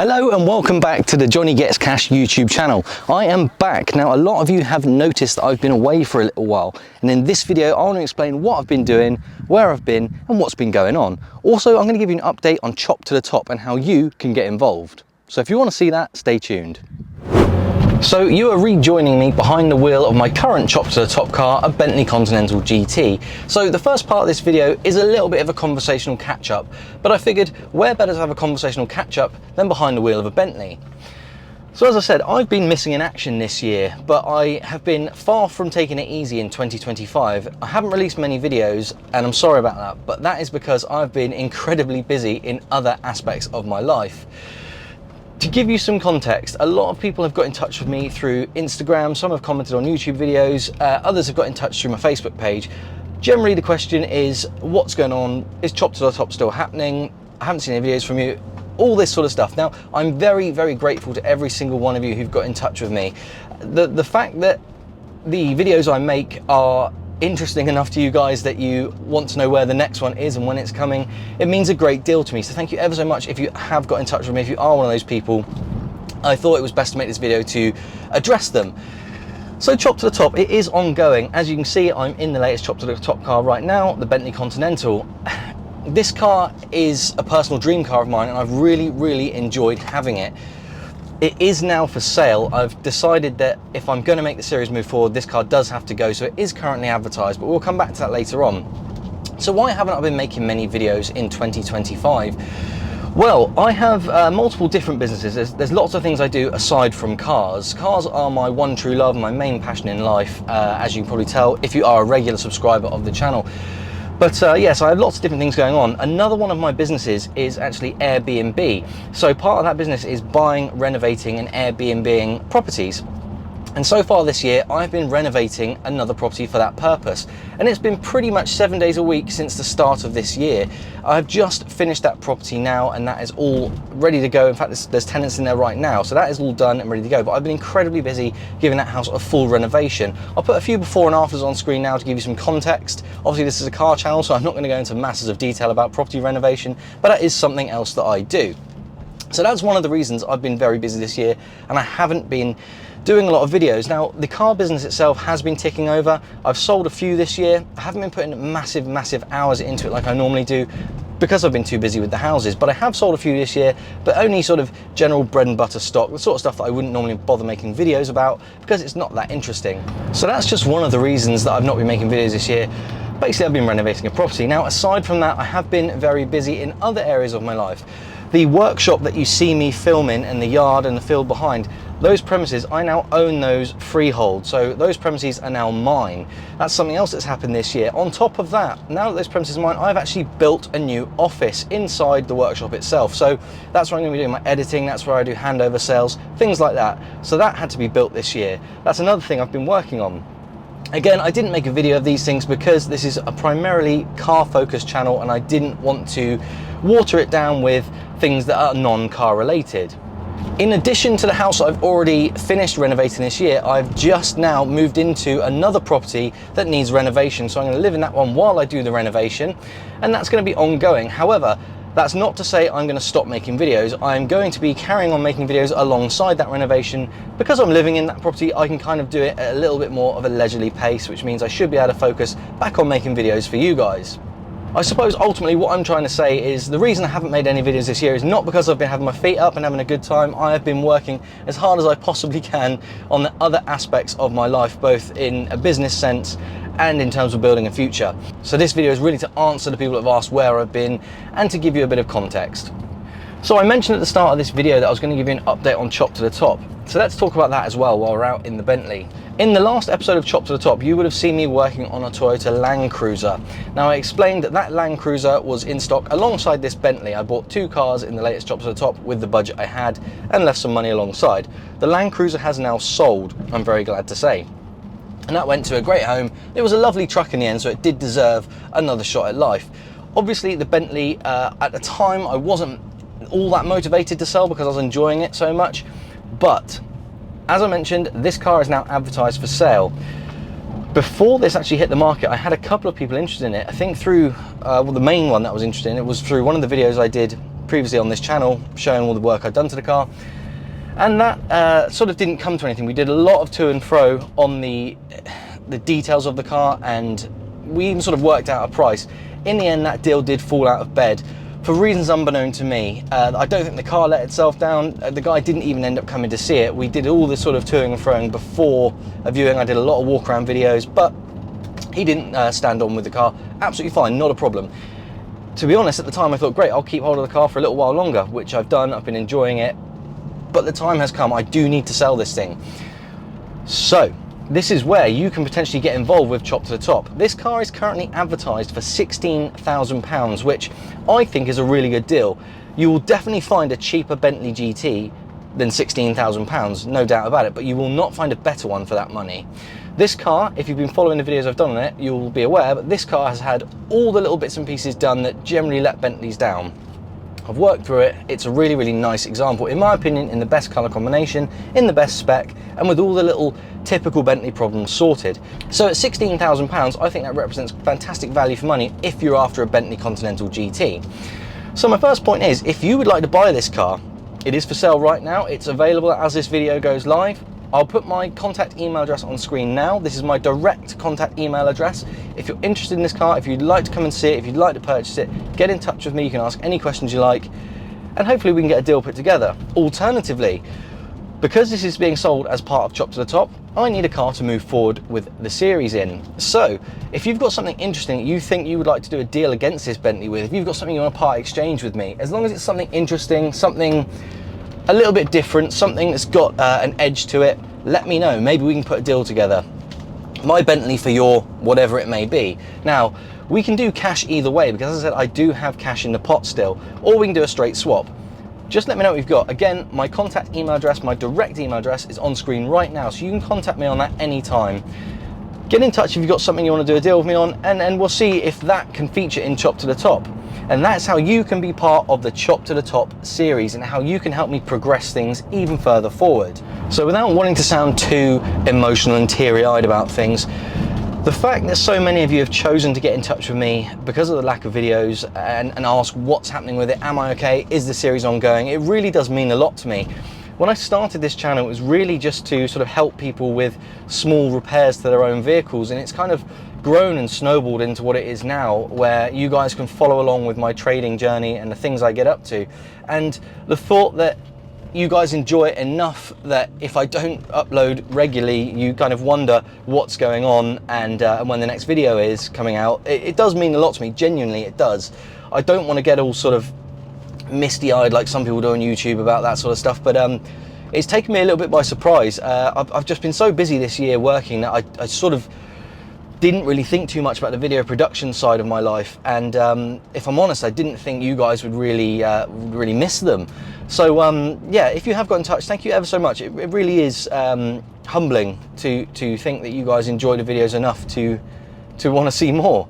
Hello and welcome back to the Johnny Gets Cash YouTube channel. I am back. Now, a lot of you have noticed that I've been away for a little while, and in this video I want to explain what I've been doing, where I've been and what's been going on. Also, I'm going to give you an update on Chop to the Top and how you can get involved. So if you want to see that, stay tuned. So you are rejoining me behind the wheel of my current Chop to the Top car, a Bentley Continental GT. So the first part of this video is a little bit of a conversational catch-up, but I figured where better to have a conversational catch-up than behind the wheel of a Bentley. So as I said, I've been missing in action this year, but I have been far from taking it easy in 2025. I haven't released many videos, and I'm sorry about that, but that is because I've been incredibly busy in other aspects of my life. To give you some context, a lot of people have got in touch with me through Instagram, some have commented on YouTube videos, others have got in touch through my Facebook page. Generally the question is, what's going on? Is Chop to the Top still happening? I haven't seen any videos from you, all this sort of stuff. Now, I'm very, very grateful to every single one of you who've got in touch with me. The fact that the videos I make are interesting enough to you guys that you want to know where the next one is and when it's coming, it means a great deal to me. So thank you ever so much if you have got in touch with me, if you are one of those people. I thought it was best to make this video to address them. So Chop to the Top, it is ongoing. As you can see, I'm in the latest Chop to the Top car right now, the Bentley Continental. This car is a personal dream car of mine, and I've really, really enjoyed having it. It is now for sale. I've decided that if I'm going to make the series move forward, this car does have to go, so it is currently advertised, but we'll come back to that later on. So why haven't I been making many videos in 2025? Well, I have multiple different businesses. There's lots of things I do aside from cars. Cars are my one true love, my main passion in life, as you can probably tell if you are a regular subscriber of the channel. But yes, I have lots of different things going on. Another one of my businesses is actually Airbnb. So part of that business is buying, renovating and Airbnb-ing properties. And so far this year, I've been renovating another property for that purpose. And it's been pretty much 7 days a week since the start of this year. I've just finished that property now, and that is all ready to go. In fact, there's tenants in there right now, so that is all done and ready to go. But I've been incredibly busy giving that house a full renovation. I'll put a few before and afters on screen now to give you some context. Obviously, this is a car channel, so I'm not going to go into masses of detail about property renovation, but that is something else that I do. So that's one of the reasons I've been very busy this year, and I haven't been doing a lot of videos. Now, the car business itself has been ticking over. I've sold a few this year. I haven't been putting massive hours into it like I normally do because I've been too busy with the houses, but I have sold a few this year, but only sort of general bread and butter stock, the sort of stuff that I wouldn't normally bother making videos about because it's not that interesting. So that's just one of the reasons that I've not been making videos this year. Basically, I've been renovating a property. Now, aside from that, I have been very busy in other areas of my life. The workshop that you see me filming and the yard and the field behind, those premises, I now own those freehold. So those premises are now mine. That's something else that's happened this year. On top of that, now that those premises are mine, I've actually built a new office inside the workshop itself. So that's where I'm going to be doing my editing. That's where I do handover sales, things like that. So that had to be built this year. That's another thing I've been working on. Again, I didn't make a video of these things because this is a primarily car-focused channel, and I didn't want to water it down with things that are non-car related. In addition to the house I've already finished renovating this year, I've just now moved into another property that needs renovation. So I'm going to live in that one while I do the renovation, and that's going to be ongoing. However, that's not to say I'm going to stop making videos. I'm going to be carrying on making videos alongside that renovation. Because I'm living in that property, I can kind of do it at a little bit more of a leisurely pace, which means I should be able to focus back on making videos for you guys. I suppose ultimately what I'm trying to say is the reason I haven't made any videos this year is not because I've been having my feet up and having a good time. I have been working as hard as I possibly can on the other aspects of my life, both in a business sense and in terms of building a future. So this video is really to answer the people that have asked where I've been and to give you a bit of context. So I mentioned at the start of this video that I was going to give you an update on Chop to the Top. So let's talk about that as well while we're out in the Bentley. In the last episode of Chop to the Top, you would have seen me working on a Toyota Land Cruiser. Now, I explained that that Land Cruiser was in stock alongside this Bentley. I bought two cars in the latest Chop to the Top with the budget I had and left some money alongside. The Land Cruiser has now sold, I'm very glad to say. And that went to a great home. It was a lovely truck in the end, so it did deserve another shot at life. Obviously, the Bentley, at the time, I wasn't all that motivated to sell because I was enjoying it so much, but as I mentioned, this car is now advertised for sale. Before this actually hit the market, I had a couple of people interested in it. I think through, well, the main one that was interested in it was through one of the videos I did previously on this channel, showing all the work I'd done to the car. And that sort of didn't come to anything. We did a lot of to and fro on the details of the car, and we even sort of worked out a price. In the end, that deal did fall out of bed for reasons unbeknown to me. I don't think the car let itself down. The guy didn't even end up coming to see it. We did all this sort of toing and froing before a viewing. I did a lot of walk around videos, but he didn't stand on with the car. Absolutely fine, not a problem. To be honest, at the time I thought, great, I'll keep hold of the car for a little while longer, which I've done. I've been enjoying it, but the time has come. I do need to sell this thing. So this is where you can potentially get involved with Chop to the Top. This car is currently advertised for £16,000, which I think is a really good deal. You will definitely find a cheaper Bentley GT than £16,000, no doubt about it, but you will not find a better one for that money. This car, if you've been following the videos I've done on it, you'll be aware, but this car has had all the little bits and pieces done that generally let Bentleys down. I've worked through it. It's a really, really nice example, in my opinion, in the best colour combination, in the best spec, and with all the little typical Bentley problems sorted. So at £16,000, I think that represents fantastic value for money if you're after a Bentley Continental GT. So my first point is, if you would like to buy this car, it is for sale right now. It's available as this video goes live. I'll put my contact email address on screen now. This is my direct contact email address. If you're interested in this car, if you'd like to come and see it, if you'd like to purchase it, get in touch with me. You can ask any questions you like, and hopefully we can get a deal put together. Alternatively, because this is being sold as part of Chop to the Top, I need a car to move forward with the series in. So if you've got something interesting that you think you would like to do a deal against this Bentley with, if you've got something you want to part exchange with me, as long as it's something interesting, something a little bit different, something that's got an edge to it, let me know. Maybe we can put a deal together. My Bentley for your whatever it may be. Now, we can do cash either way, because as I said, I do have cash in the pot still, or we can do a straight swap. Just let me know what you've got. Again, my contact email address, my direct email address is on screen right now, so you can contact me on that anytime. Get in touch if you've got something you want to do a deal with me on, and we'll see if that can feature in Chop to the Top. And that's how you can be part of the Chop to the Top series, and how you can help me progress things even further forward. So without wanting to sound too emotional and teary-eyed about things, the fact that so many of you have chosen to get in touch with me because of the lack of videos and ask what's happening with it, am I okay, is the series ongoing, it really does mean a lot to me. When I started this channel, it was really just to sort of help people with small repairs to their own vehicles, and it's kind of grown and snowballed into what it is now, where you guys can follow along with my trading journey and the things I get up to. And the thought that you guys enjoy it enough that if I don't upload regularly, you kind of wonder what's going on and when the next video is coming out, it does mean a lot to me. Genuinely, it does. I don't want to get all sort of misty-eyed like some people do on YouTube about that sort of stuff, but it's taken me a little bit by surprise. I've just been so busy this year working that I sort of didn't really think too much about the video production side of my life, and if I'm honest, I didn't think you guys would really miss them. So yeah, if you have got in touch, thank you ever so much. It really is humbling to think that you guys enjoy the videos enough to want to see more.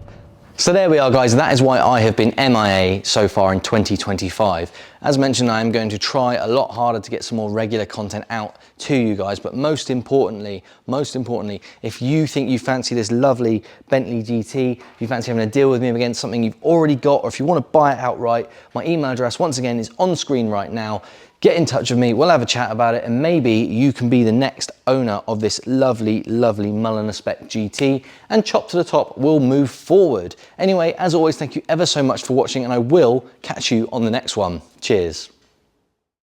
So there we are, guys. That is why I have been MIA so far in 2025. As mentioned, I am going to try a lot harder to get some more regular content out to you guys, but most importantly, if you think you fancy this lovely Bentley GT, if you fancy having a deal with me against something you've already got, or if you want to buy it outright, my email address once again is on screen right now. Get in touch with me, we'll have a chat about it, and maybe you can be the next owner of this lovely, lovely Mulliner Spec GT, and Chop to the Top will move forward. Anyway, as always, thank you ever so much for watching, and I will catch you on the next one. Cheers.